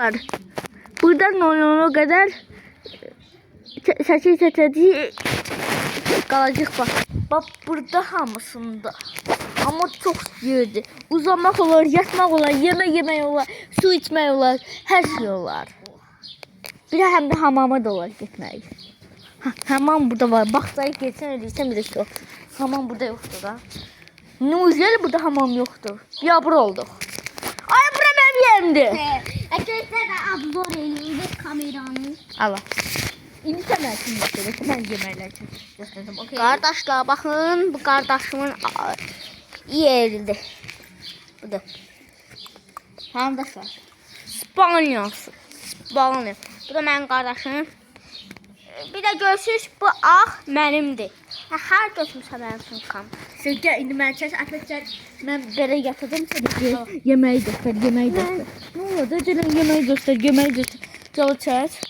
var. Buradan ona kadar çeçedi kalacak bak. Bak burada hamısında. Ama çok istəyirdi. Uzanmaq olar, yatmaq olar, yemək olar, su içmək olar, hər şey olar. Bir də həm də hamama da olar getmək. Hamam burada var. Baxsayı geçən öyleysən bir də ki o. Hamam burada yoxdur da. Nuzeli burada hamam yoxdur. Ya bura olduq. Ay bura mənim yerimdir. Arkadaşlar da abzor elinde kameranın. Allah. İndi sən mənsin göstərək. Mən yeməklər göstərdim. Okay. Kardeşler bakın bu kardeşimin yeridir. Bu da. Kardeşler. İspanyası. İspanya. Bu da benim kardeşim. Bir de görürsünüz bu ağ benimdir. Her götürmüşəm benim sumkam. Gəl indi mən çək atacaq. Mən belə yatacağım sənə yeməyi göstər, yeməyi göstər. Nə oldu? Gəlin yeməyi göstər, yeməyi göstər. Gəl çək.